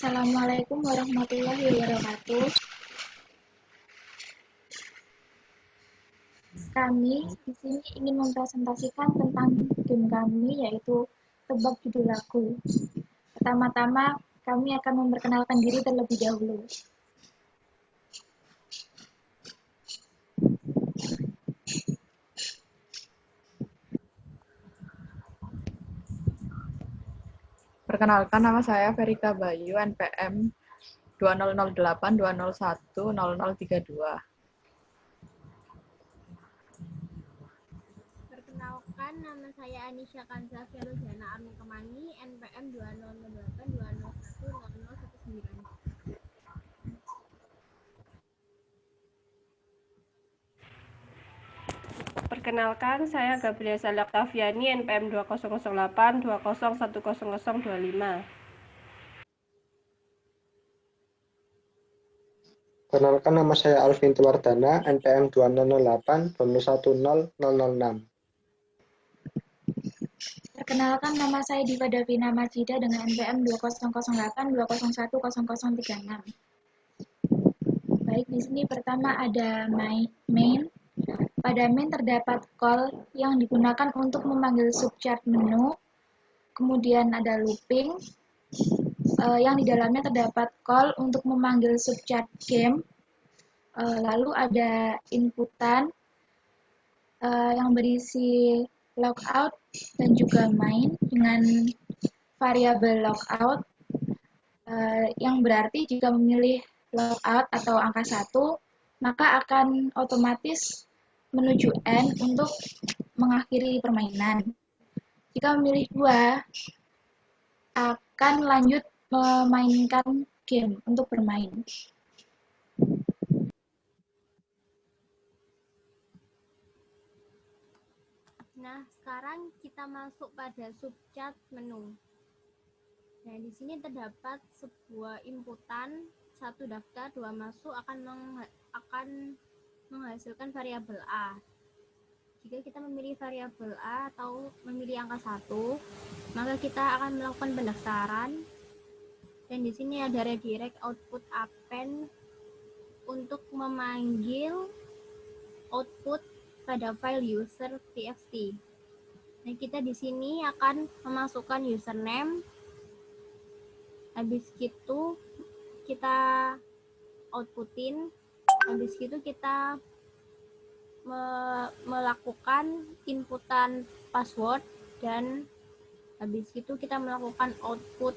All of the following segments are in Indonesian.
Assalamualaikum warahmatullahi wabarakatuh. Kami di sini ingin mempresentasikan tentang game kami, yaitu Tebak Judul Lagu. Pertama-tama, kami akan memperkenalkan diri terlebih dahulu. Perkenalkan, nama saya Verika Bayu, NPM 200820100032. Perkenalkan, nama saya Anisha Kanza Fialujana Armi Kemani, NPM 200820100019. Perkenalkan, saya Gabriela Salaktaviani, NPM 200820100025. Perkenalkan, nama saya Alvin Tuwardana, NPM 200820100006. Perkenalkan, nama saya Diva Davina Majida dengan NPM 200820010036. Baik, di sini pertama ada main. Pada main terdapat call yang digunakan untuk memanggil subchart menu. Kemudian ada looping, yang di dalamnya terdapat call untuk memanggil subchart game. Lalu ada inputan yang berisi logout dan juga main dengan variabel logout, yang berarti jika memilih logout atau angka 1, maka akan otomatis menuju end untuk mengakhiri permainan. Jika memilih 2, akan lanjut memainkan game untuk bermain. Nah, sekarang kita masuk pada subchart menu. Nah, di sini terdapat sebuah inputan, 1 daftar, 2 masuk akan menghasilkan variabel A. Jika kita memilih variabel A atau memilih angka 1, maka kita akan melakukan pendaftaran. Dan di sini ada redirect output append untuk memanggil output pada file user.txt. Nah, kita di sini akan memasukkan username. Habis itu kita outputin. Habis itu kita melakukan inputan password dan habis itu kita melakukan output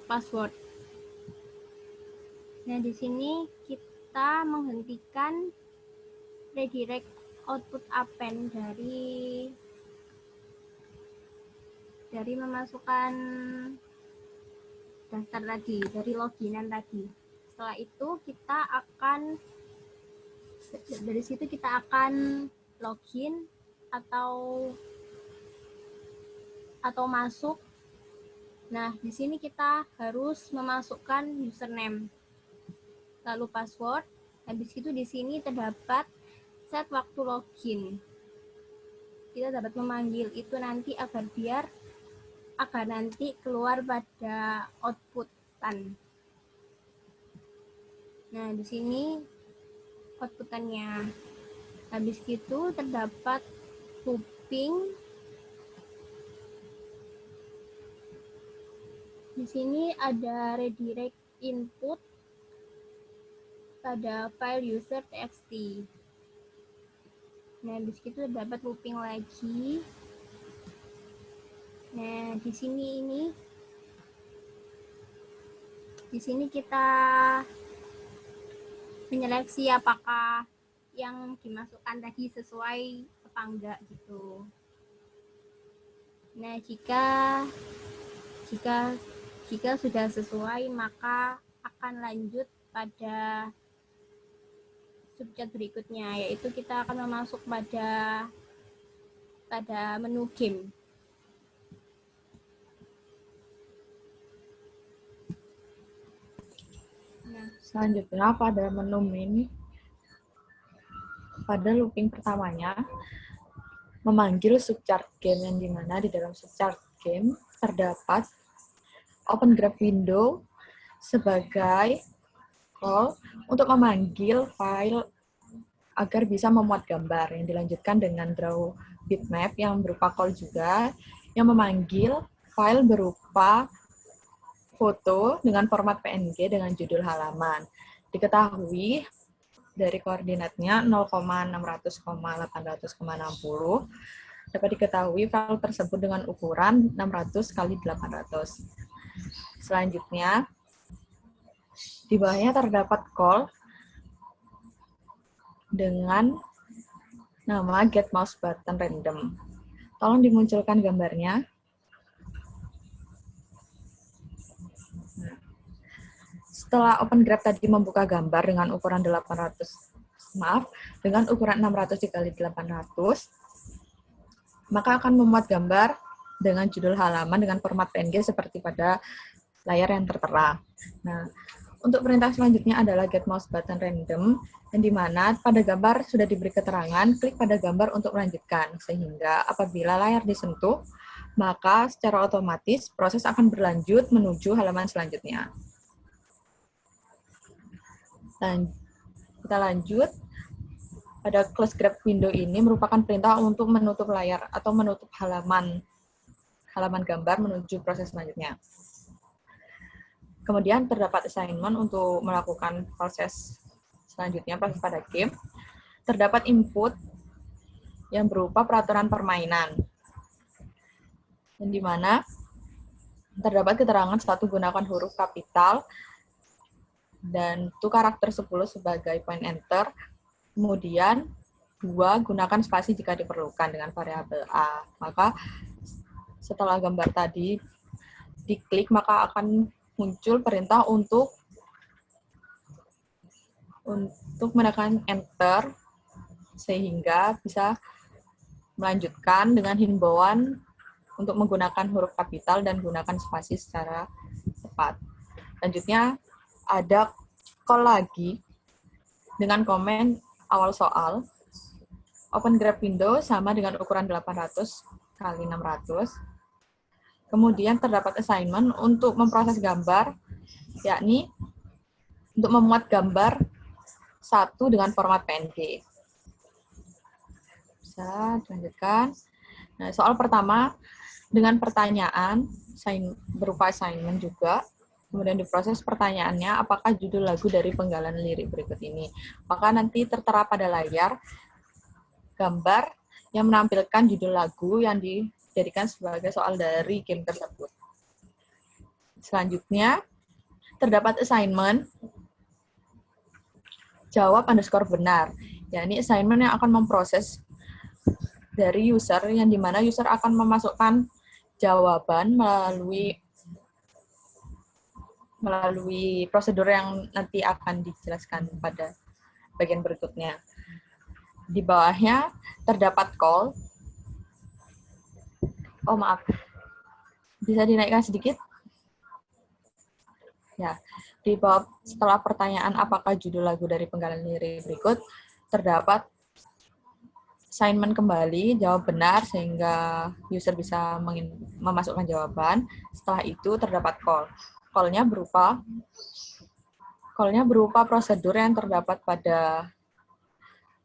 password. Nah, di sini kita menghentikan redirect output append dari memasukkan daftar tadi, dari loginan tadi. Setelah itu dari situ kita akan login atau masuk. Nah, di sini kita harus memasukkan username, lalu password. Habis itu di sini terdapat set waktu login. Kita dapat memanggil itu nanti agar nanti keluar pada outputan. Nah, di sini outputannya. Habis itu terdapat looping. Di sini ada redirect input pada file user.txt. Nah, di situ terdapat looping lagi. Nah, di sini kita menyeleksi apakah yang dimasukkan tadi sesuai apa enggak gitu. Nah, jika sudah sesuai, maka akan lanjut pada subchart berikutnya, yaitu kita akan masuk pada menu game. Selanjutnya, pada menu ini, pada looping pertamanya, memanggil subchart game, yang dimana di dalam subchart game terdapat open graph window sebagai call untuk memanggil file agar bisa memuat gambar yang dilanjutkan dengan draw bitmap yang berupa call juga, yang memanggil file berupa foto dengan format PNG dengan judul halaman. Diketahui dari koordinatnya 0,600,800,60 dapat diketahui file tersebut dengan ukuran 600 kali 800. Selanjutnya, di bawahnya terdapat call dengan nama getMouseButtonRandom. Tolong dimunculkan gambarnya. Setelah OpenGraph tadi membuka gambar dengan ukuran 600 dikali 800, maka akan memuat gambar dengan judul halaman dengan format PNG seperti pada layar yang tertera. Nah, untuk perintah selanjutnya adalah getMouseButtonRandom, yang dimana pada gambar sudah diberi keterangan, klik pada gambar untuk melanjutkan, sehingga apabila layar disentuh, maka secara otomatis proses akan berlanjut menuju halaman selanjutnya. Dan kita lanjut. Pada close graph window ini merupakan perintah untuk menutup layar atau menutup halaman gambar menuju proses selanjutnya. Kemudian terdapat assignment untuk melakukan proses selanjutnya, proses pada game. Terdapat input yang berupa peraturan permainan, yang dimana terdapat keterangan 1 gunakan huruf kapital dan itu karakter 10 sebagai point enter. Kemudian 2 gunakan spasi jika diperlukan dengan variabel A. Maka setelah gambar tadi diklik maka akan muncul perintah untuk menekan enter sehingga bisa melanjutkan dengan himbauan untuk menggunakan huruf kapital dan gunakan spasi secara tepat. Selanjutnya ada call lagi dengan komen awal soal. OpenGraph window sama dengan ukuran 800 kali 600. Kemudian terdapat assignment untuk memproses gambar, yakni untuk memuat gambar 1 dengan format PNG. Bisa dilanjutkan. Nah, soal pertama dengan pertanyaan berupa assignment juga. Kemudian diproses pertanyaannya, apakah judul lagu dari penggalan lirik berikut ini? Maka nanti tertera pada layar gambar yang menampilkan judul lagu yang dijadikan sebagai soal dari game tersebut. Selanjutnya, terdapat assignment jawab underscore benar, yakni assignment yang akan memproses dari user, yang dimana user akan memasukkan jawaban melalui prosedur yang nanti akan dijelaskan pada bagian berikutnya. Di bawahnya terdapat call. Oh maaf, bisa dinaikkan sedikit? Ya, di bawah setelah pertanyaan apakah judul lagu dari penggalan lirik berikut, terdapat assignment kembali, jawab benar sehingga user bisa memasukkan jawaban. Setelah itu terdapat call. Call-nya berupa prosedur yang terdapat pada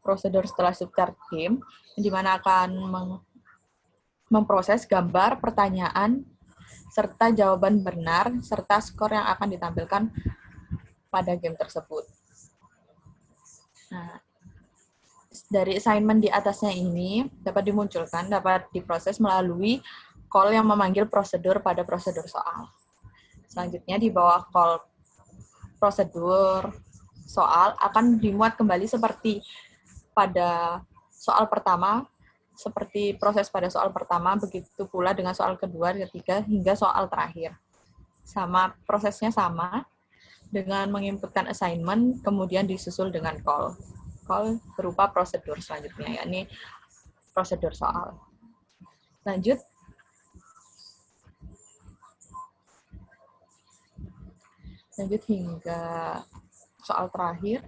prosedur setelah subchart game, di mana akan memproses gambar, pertanyaan, serta jawaban benar, serta skor yang akan ditampilkan pada game tersebut. Nah, dari assignment di atasnya ini dapat dimunculkan, dapat diproses melalui call yang memanggil prosedur pada prosedur soal. Selanjutnya di bawah call prosedur soal akan dimuat kembali seperti pada soal pertama, seperti proses pada soal pertama, begitu pula dengan soal kedua, ketiga, hingga soal terakhir. Sama, prosesnya sama, dengan menginputkan assignment, kemudian disusul dengan call. Call berupa prosedur selanjutnya, yakni prosedur soal. Lanjut. Lanjut hingga soal terakhir.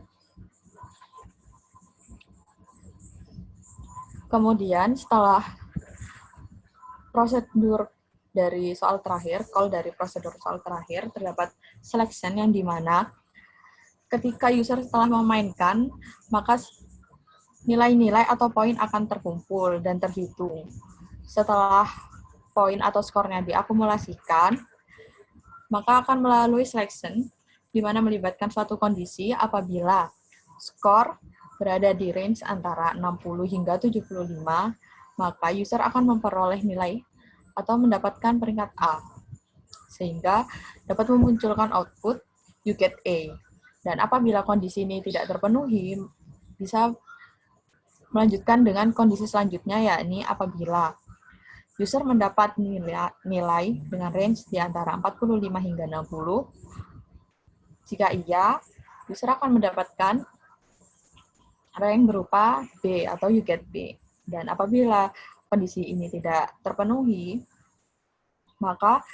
Kemudian setelah prosedur dari soal terakhir, call dari prosedur soal terakhir, terdapat selection yang dimana ketika user telah memainkan, maka nilai-nilai atau poin akan terkumpul dan terhitung. Setelah poin atau skornya diakumulasikan, maka akan melalui selection, di mana melibatkan suatu kondisi apabila skor berada di range antara 60 hingga 75, maka user akan memperoleh nilai atau mendapatkan peringkat A, sehingga dapat memunculkan output you get A. Dan apabila kondisi ini tidak terpenuhi, bisa melanjutkan dengan kondisi selanjutnya, yakni apabila user mendapat nilai dengan range di antara 45 hingga 60. Jika iya, user akan mendapatkan rank berupa B atau you get B. Dan apabila kondisi ini tidak terpenuhi, maka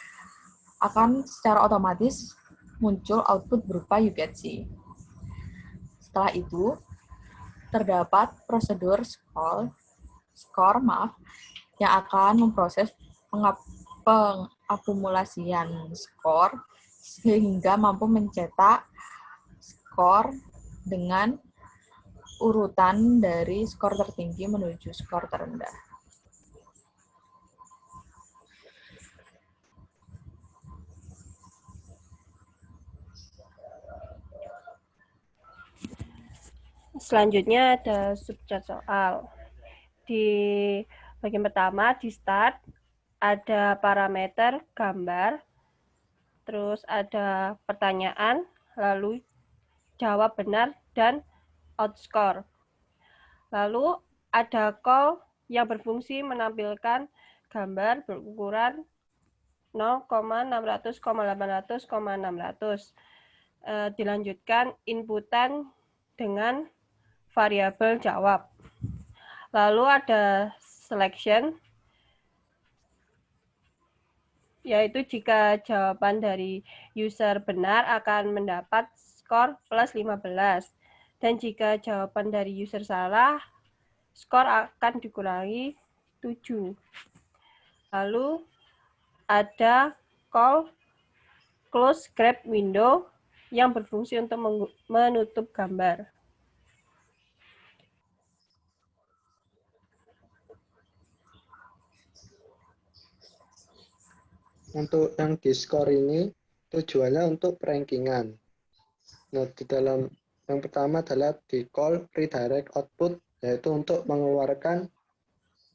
akan secara otomatis muncul output berupa you get C. Setelah itu, terdapat prosedur skor yang akan memproses pengakumulasian skor sehingga mampu mencetak skor dengan urutan dari skor tertinggi menuju skor terendah. Selanjutnya ada subchat soal. Di bagian pertama, di start, ada parameter gambar, terus ada pertanyaan, lalu jawab benar, dan outscore. Lalu ada call yang berfungsi menampilkan gambar berukuran 0,600,800,600. Dilanjutkan inputan dengan variabel jawab. Lalu ada selection, yaitu jika jawaban dari user benar akan mendapat skor plus 15. Dan jika jawaban dari user salah, skor akan dikurangi 7. Lalu ada call close grab window yang berfungsi untuk menutup gambar. Untuk yang di skor ini tujuannya untuk rankingan. Nah, di dalam yang pertama adalah di call redirect output, yaitu untuk mengeluarkan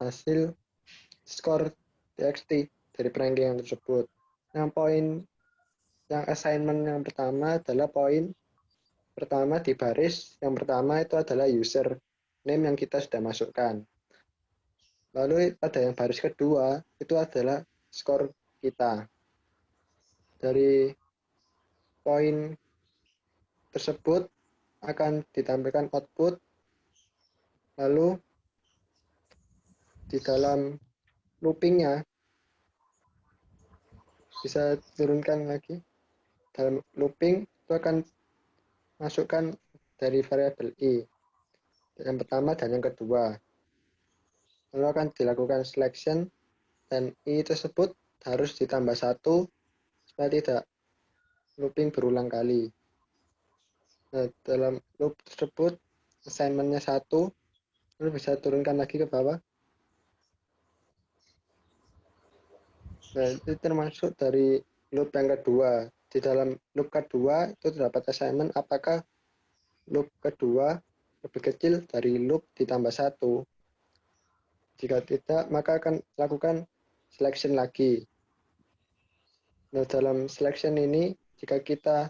hasil skor txt dari ranking tersebut. Yang poin yang assignment yang pertama adalah poin pertama di baris yang pertama itu adalah user name yang kita sudah masukkan. Lalu pada yang baris kedua itu adalah skor kita. Dari poin tersebut akan ditampilkan output, lalu di dalam loopingnya bisa turunkan lagi. Dalam looping itu akan masukkan dari variabel i yang pertama dan yang kedua, lalu akan dilakukan selection dan i tersebut harus ditambah 1 supaya tidak looping berulang kali. Nah, dalam loop tersebut assignment-nya 1, lalu bisa turunkan lagi ke bawah. Nah, itu termasuk dari loop yang kedua. Di dalam loop kedua itu terdapat assignment apakah loop kedua lebih kecil dari loop ditambah 1. Jika tidak, maka akan lakukan selection lagi. Nah, dalam selection ini, jika kita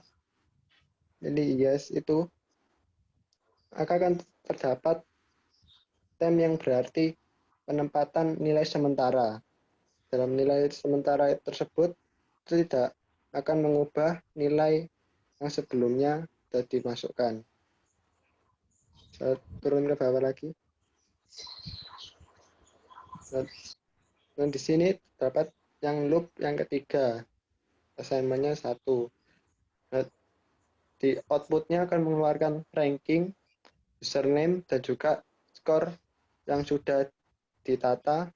pilih yes itu, maka akan terdapat tem yang berarti penempatan nilai sementara. Dalam nilai sementara tersebut, itu tidak akan mengubah nilai yang sebelumnya sudah dimasukkan. Saya turun ke bawah lagi. Dan di sini terdapat yang loop yang ketiga, assignment-nya 1. Nah, di output-nya akan mengeluarkan ranking, username, dan juga skor yang sudah ditata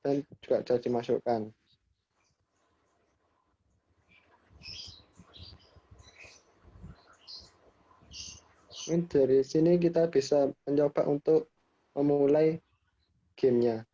dan juga sudah dimasukkan. Mungkin dari sini kita bisa mencoba untuk memulai gamenya.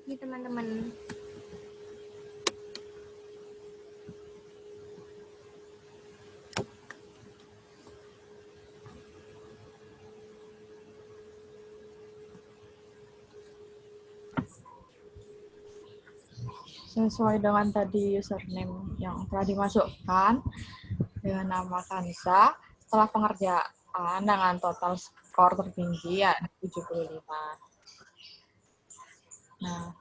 Ini teman-teman. Sesuai dengan tadi username yang telah dimasukkan dengan nama Kansa, setelah pengerjaan dengan total skor tertinggi ya 75. Nah,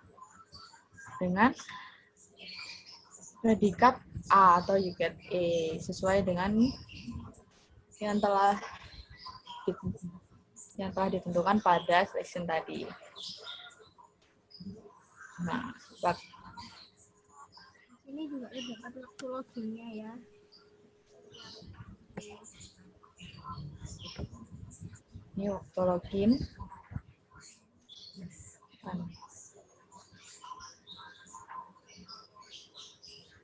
dengan predikat A atau you get A sesuai dengan yang telah ditentukan pada selection tadi. Nah, Ini juga dapat waktu loginnya ya. ini waktu login.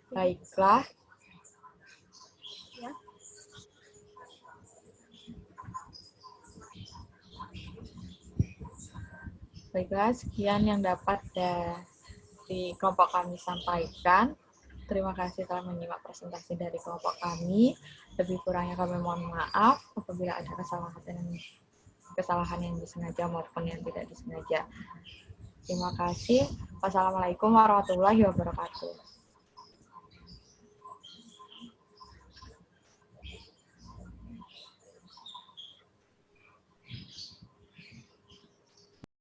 Baiklah. Ya. Baiklah, sekian yang dapat dari kelompok kami sampaikan. Terima kasih telah menyimak presentasi dari kelompok kami. Lebih kurangnya kami mohon maaf apabila ada kesalahan yang disengaja maupun yang tidak disengaja. Terima kasih. Wassalamualaikum warahmatullahi wabarakatuh.